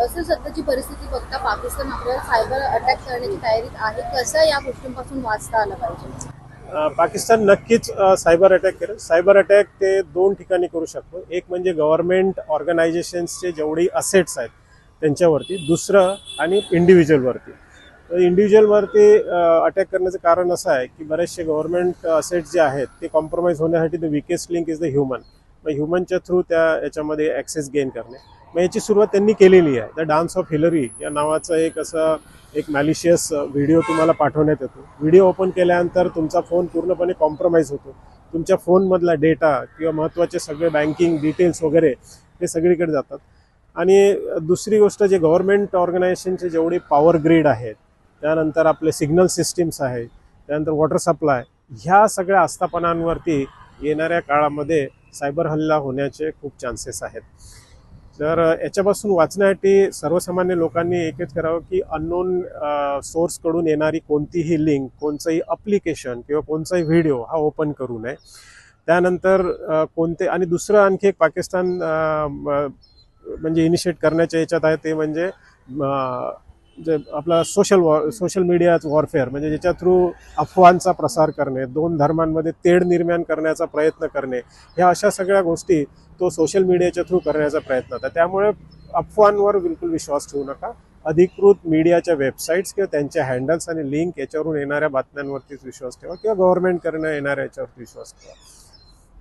असं सध्याची परिस्थिती बघता पाकिस्तान आपल्याला सायबर अटॅक करण्याची तयारीत आहे. कसं या गोष्टींपासून वाचता आलं पाहिजे? पाकिस्तान नक्कीच सायबर अटॅक करेल. सायबर अटॅक ते दोन ठिकाणी करू शकतो. एक म्हणजे गव्हर्नमेंट ऑर्गनायझेशन्सचे जेवढी असेट्स आहेत त्यांच्यावरती, दुसरं आणि इंडिव्हिज्युअलवरती. इंडिव्हिज्युअलवरती अटॅक करण्याचं कारण असं आहे की बरेचसे गव्हर्नमेंट असेट्स जे आहेत ते कॉम्प्रोमाइज होण्यासाठी the weakest link is the human. मग ह्युमनच्या थ्रू याच्यामध्ये ॲक्सेस गेन करणे. मग याची सुरुवात त्यांनी केलेली आहे. द डान्स ऑफ हिलरी या नावाचं एक मॅलिशियस व्हिडिओ तुम्हाला पाठवण्यात येतो. व्हिडिओ ओपन केल्यानंतर तुमचा फोन पूर्णपणे कॉम्प्रोमाइज होतो. तुमच्या फोनमधला डेटा किंवा महत्त्वाचे सगळे बँकिंग डिटेल्स वगैरे हे सगळीकडे जातात. आणि दुसरी गोष्ट, जे गव्हर्नमेंट ऑर्गनायझेशनचे जेवढे पॉवर ग्रीड आहेत, त्यानंतर आपले सिग्नल सिस्टीम्स आहेत, त्यानंतर वॉटर सप्लाय, ह्या सगळ्या आस्थापनांवरती येणाऱ्या काळामध्ये सायबर हल्ला होण्याचे खूप चान्सेस आहेत. तर याच्यापासून वाचण्यासाठी सर्वसामान्य लोकांनी एकच करावं की अननोन सोर्सकडून येणारी कोणतीही लिंक, कोणतंही अप्लिकेशन किंवा कोणताही व्हिडिओ हा ओपन करू नये. त्यानंतर आणि दुसरं आणखी एक पाकिस्तान म्हणजे इनिशिएट करण्याच्या याच्यात आहे, ते म्हणजे जे आपला सोशल मीडिया वॉरफेअर, म्हणजे ज्याच्या थ्रू अफवांचा प्रसार करणे, दोन धर्मांमध्ये तेढ निर्माण करण्याचा प्रयत्न करणे, ह्या अशा सगळ्या गोष्टी तो सोशल मीडियाच्या थ्रू करण्याचा प्रयत्न होता. त्यामुळे अफवांवर बिलकुल विश्वास ठेवू नका. अधिकृत मीडियाच्या वेबसाईट्स किंवा त्यांच्या हँडल्स आणि लिंक याच्यावरून येणाऱ्या बातम्यांवरतीच विश्वास ठेवा किंवा गव्हर्नमेंटकडनं येणाऱ्या याच्यावरती विश्वास ठेवा.